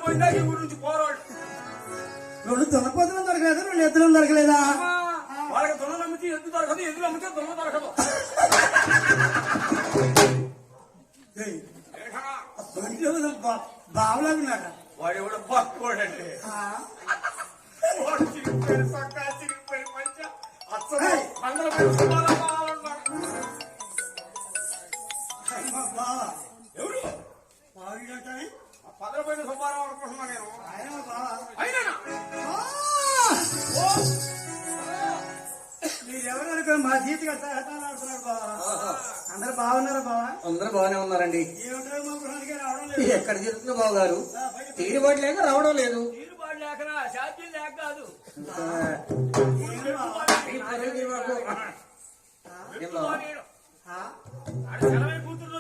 పోయిందా ఈ ఊరు నుంచి పోరాడు. రెండు దున్నపోతులు దొరకలేదు, రెండు ఎద్దులు దొరకలేదా? వాళ్ళకి దొన్నలు అమ్మితే ఎద్దు దొరకదు, ఎద్దులు అమ్మితే దొన్న దొరకదు. బావులాగున్నాడ వాడు ఎవడో బాగుండండి. వాడు చిరిగిపోయిన పక్క చిరిగిపోయిన మంచి అసలు అందరూ ఎవరు పదలపోయిన సుబ్బారావు అనుకుంటున్నా నేను. అయినా మీరెవరు అనుకో మా జీతి ఆడుతున్నారు బావా. అందరు బాగున్నారా బావా? అందరూ బాగానే ఉన్నారండి. ఏమిటో మా గృహానికి రావడం లేదు. ఎక్కడ జరుగుతుందో బాబు గారు, తీరుబాటు లేక రావడం లేదు. తీరుబాటు లేకనా, శాద్యం లేక కాదు.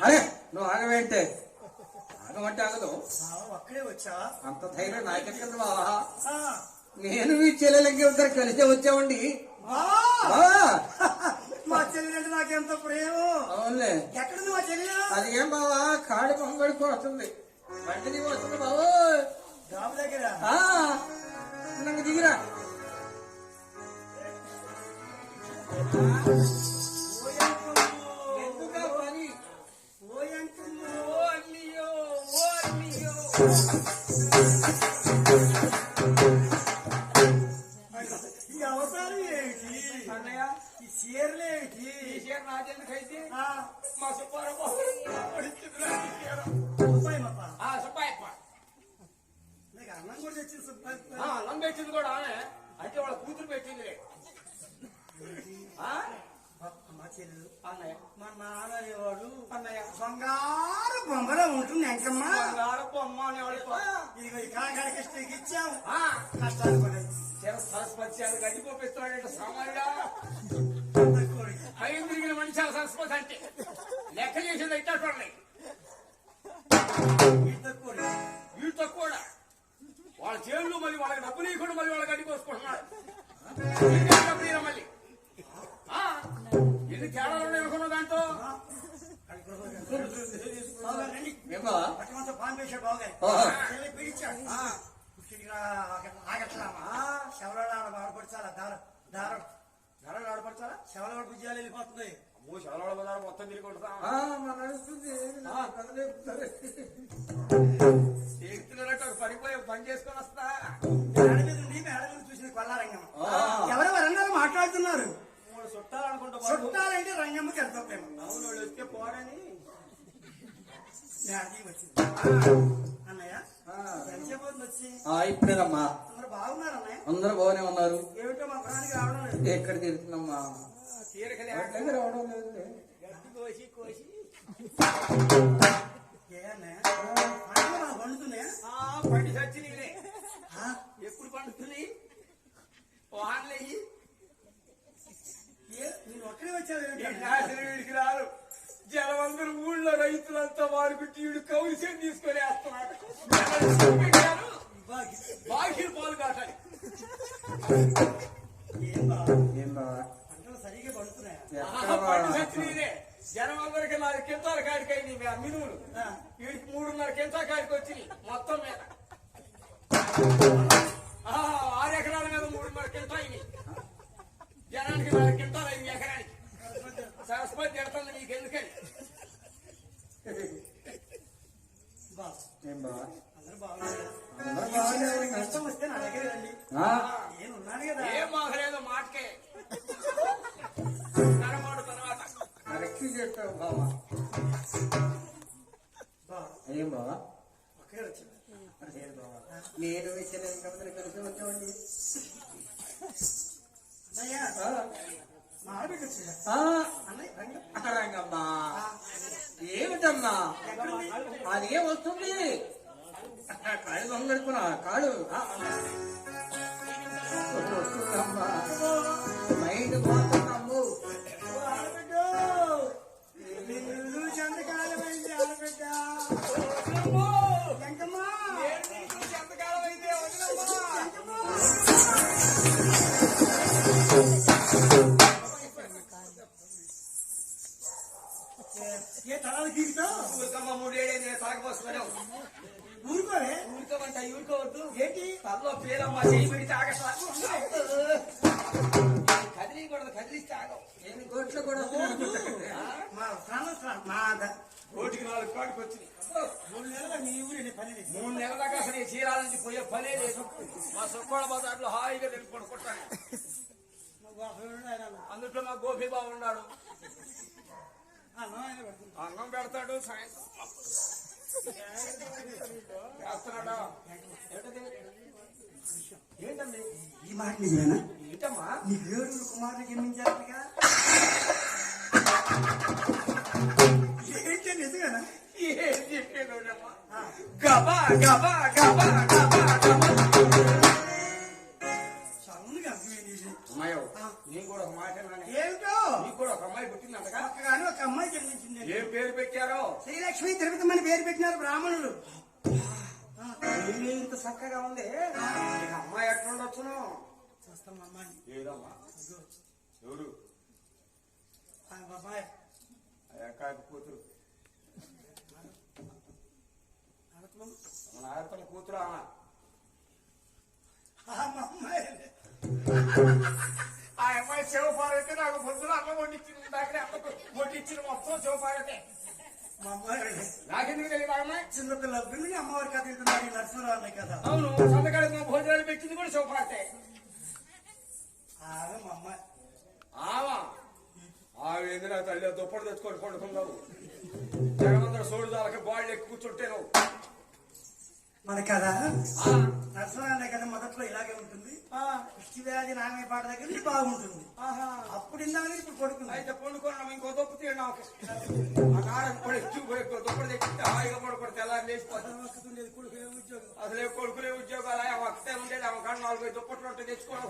అరే నువ్వు ఆగవేంటే, ఆగమంటే ఆగదు. ఒక్కడే వచ్చా? అంత ధైర్యం నాకెక్కడ బావా? నేను మీ చెల్లెలకి ఇద్దరు కలిసే వచ్చామండి. మా చెల్లెలంటే నాకెంత ప్రేమ. అవునులే. ఎక్కడుంది మా చెల్లె? అది ఏం బావా, కాడి పొంగడికి వస్తుంది, బండి వస్తుంది బాబు. డాబు దగ్గర నన్ను దిగిరా. ఎందుకా పని? ఈ అవసరం ఏంటి అన్నయ్య? ఈ చీరలేంటి? ఈ చీర నాకెందుకైతే మా సుబ్బారావు సుబ్బాయప్ప నీకు అన్నం కూడా తెచ్చింది సుబ్బాయి. అన్నం పెట్టింది కూడా ఆమె, అంటే వాళ్ళ కూతురు పెట్టింది. మా చెల్లెలు అన్నయ్య, మా నాన్నవాడు అన్నయ్య బంగారు బొమ్మలో ఉంటుంది ఎంకమ్మ. బంగారు బొమ్మ అనేవాడు. ఇదిగో ఈ కాకాడికి ఇష్టం ఇచ్చాం. ఆ, కష్టాలు పడాయి. చిర సరస్వతి అది గడ్డి పంపిస్తున్నాడంటే సామాన్యుడా. పైన తిరిగిన మనిషి ఆ సరస్వతి అంటే లెక్క చేసేది అయితే చూడండి. వీటితో కూడా వాళ్ళ చేతులు మళ్ళీ వాళ్ళకి డబ్బు నీకుండా మళ్ళీ వాళ్ళ గడ్డి కోసుకుంటున్నాడు. మళ్ళీ ఎన్ని తేడాలు ఉన్నాయి అనుకున్న దాంతో. పాన్ వేసాడు బాగా పిలిచాడు. శవరాలు ఆడపడచాలా? దారాలు ఆడపడచాలా? శవరాలు బుజ్జాలు వెళ్ళిపోతుంది. శవరాల బజారు మొత్తం తిరిగి కొడతా పడిపోయి పని చేసుకొని వస్తా. మేడ మీద ఉండి మేడ మీద చూసింది కొల్లారంగమ్మ. ఎవరు వరంగల్ మాట్లాడుతున్నారు? చుట్టాలనుకుంటా. చుట్టాలంటే రంగమ్మకి ఎంతో ప్రేమ. అవును, వాళ్ళు వస్తే పోరని వచ్చింది. అన్నయ్య ఎంతసేపు వచ్చి ఇప్పుడేనమ్మా. అందరు బాగున్నారు అన్నయ్య? అందరూ బాగానే ఉన్నారు. ఏమిటో మా ప్రాణానికి రావడం లేదు. ఎక్కడ తిరుగుతుందమ్మా? రావడం లేదు. గడ్డి కోసి కోసి పండుతున్నాయా? పండి చచ్చి నీనే ఎప్పుడు పండుతుంది? వాన్లయ్యి నేను ఒక్కడే వచ్చాను. వీడికి రాదు. జనమందరూ ఊళ్ళో రైతులంతా వారికి వీడు కౌలిసేం తీసుకొని వేస్తున్నాడు. బాకీలు పాలు కాటాలి. ఏం బావా పంటలు సరిగ్గా పడుతున్నాయా? పండి చచ్చి నీనే. జనమందరికి 4 కింటాల కాడికి అయింది మినువులు. వీడికి 3.5 కింటా కాడికి వచ్చినాయి మొత్తం మీద. 6 ఎకరాల మీద 3.5 కింటా అయినాయి. జనానికి 4 కింటాలు అయింది ఎకరానికి. సరస్వతి జరుగుతుంది నీకెందుకని. అందరూ బాగున్నారు. కష్టం వస్తే నా దగ్గర రండి. నేను ఉన్నాను కదా. ఏం మాకలేదు మాటకే నరమాడు తర్వాత చెప్పావు బావా. ఏం బావా? ఒకే వచ్చింది. నేను చెల్లెలు కలిసి వచ్చామండి. రంగమ్మా ఏమిటమ్మా అది ఏం వస్తుంది? కాళ్ళు దొంగడుకున్నా కాళ్ళు వస్తుందమ్మా. మైండ్ పోతున్నాము. ఏ తరాలు తీరుతావు? ఊరికమ్మ 3 ఏళ్ళు తాగపోస్తున్నావు. ఊరుకోవే. ఊరికమంట అయ్యి ఊరుకోవద్దు. ఏంటి తల్లో పేరమ్మా చేయి పెడితే ఆగట్లా. కదిలీకూడదు, కదిలిస్తే ఆగవు. నేను కోట్లో కూడా మా ప్రాణం మా కోటికి 4 కోటికి వచ్చినాయి. 3 నెలలు మీ ఊరి పని 3 నెలల దాకా అసలు ఈ చీరాల నుంచి పోయే పనే లేదు. మా సొక్కోడ బజార్లో హాయిగా వెళ్ళి కొట్టాను. అందులో మా గోపి బాబు ఉన్నాడు. అన్నం పెడతాడు, సాయంత్రం చేస్తున్నాడా. ఏంటండి ఈ మాట నిజమేనా? ఏంటమ్మా నీకు 7 కుమారులు జన్మించారుగా? ఏంటి నిజమేనా? ఏం చెప్పేదమ్మా? గబా గబా గబా గబా గబా. సౌండ్గా అర్థమైంది. అమ్మాయో నేను కూడా ఒక మాట అన్నానే. ఏమిటో నీకు కూడా ఒక అమ్మాయి పుట్టిందంటగా? కానీ ఒక అమ్మాయి జన్మించింది. ఏం పేరు పెట్టారో? శ్రీలక్ష్మి తిరుపతి పేరు పెట్టినారు బ్రాహ్మణులు. ఇల్లు ఇంత చక్కగా ఉంది. నీకు అమ్మాయి ఎట్లా ఉండొచ్చును? చూస్తాం అమ్మాయి. ఏదమ్మా? ఎవరు? అబ్బాయి కాకు కూతురు. మన ఆయతల కూతురు అమ్మ. అమ్మాయి ఆ అమ్మాయి శివపార్వతి నాకు పొద్దున అమ్మ వండించింది. దగ్గర అమ్మకు వండించిన మొత్తం శివపార్వతి. మా అమ్మాయి నాకెందుకు తెలియదు ఆ అమ్మాయి? చిన్నపిల్ల పిల్లని అమ్మవారి కథ తింటున్నారు ఈ నరసింహరావు అనే కదా. అవును, సంతకాడికి మా భోజనాలు పెట్టింది కూడా శివపార్వతి. ఆమె మా అమ్మాయి. ఆవేంది నా తల్లి దుప్పటి తెచ్చుకొని పండుకున్నావు. జగమందర సోడు దాలకి బాడీ ఎక్కి కూర్చుంటే నువ్వు మన కదా నరసింహరావు అనే కదా మొదట్లో ఇలాగే ఉంటుంది. కుష్టి వ్యాధి నామే పాట దగ్గర నుంచి బాగుంటుంది. అప్పుడు ఇందాక ఇప్పుడు పడుకుంది. అయితే పండుకున్నాం. ఇంకో దుప్ప తీయండి నాకు. ఆ నారాయణ పడి దుప్పటి తెచ్చి హాయిగా పడుకుంటే తెల్లారి లేచిపోతుంది. ఉద్యోగం అసలే కొడుకులే ఉద్యోగాలు ఒక్కటే ఉండేది. ఆమె కాడ 4 దుప్పట్లు ఉంటే తెచ్చుకోవడం.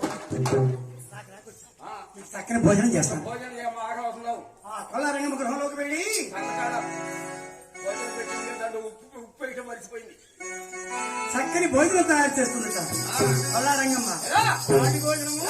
మీకు చక్కని భోజనం చేస్తాను. భోజనం చేయమా ఆగవుతున్నావు. కొల్లారంగమ్మ గృహంలోకి వెళ్ళి సంతకాడ భోజనం పెట్టింది. దాంట్లో ఉప్పు వేయటం మర్చిపోయింది. చక్కని భోజనం తయారు చేస్తుంది కొల్లారంగమ్మ. వాటి భోజనము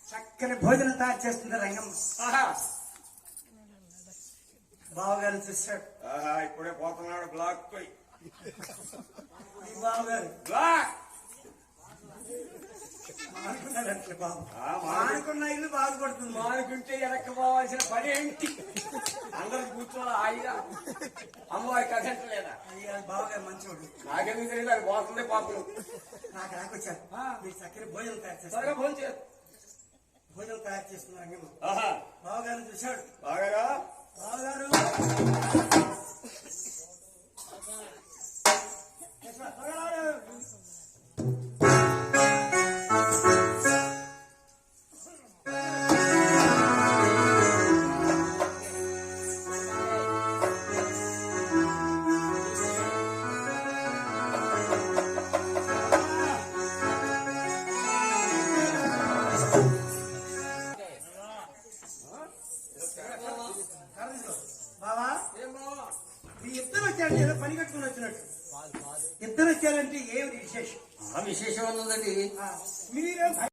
చక్కని భోజనం తయారు చేస్తుంది రంగమ్మ. బావగారు చూశాడు. ఇప్పుడే పోతున్నాడు బ్లాక్ పోయి. ఈ బావగారు బ్లాక్ మానుకున్నారంటే బాబు. మానుకున్న మానుకున్న ఇల్లు బాగుపడుతుంది. మానుకుంటే వెనక్కి పోవాల్సిన పని ఏంటి? అందరూ కూర్చోవాలి హాయిగా. అమ్మవారి కథంటలేదా? అయ్యా బావగారు మంచివాడు. నాకెందుకు తెలియదు. అది పోతుందే పాపలు. నాకు రాకొచ్చారు. మీరు చక్కని భోజనం తయారు చేస్తారు. త్వరగా ఫోన్ చేయదు. భోజనం తయారు చేస్తున్న రంగమ్మ. ఆహా బావగారు చూశాడు. బాగా బావగారు బావా మీ ఇద్దరు వచ్చారంటే ఏదో పని కట్టుకుని వచ్చినట్టు. ఇద్దరు వచ్చారంటే ఏమిటి విశేషం? విశేషం ఉన్నదండి. మీరేం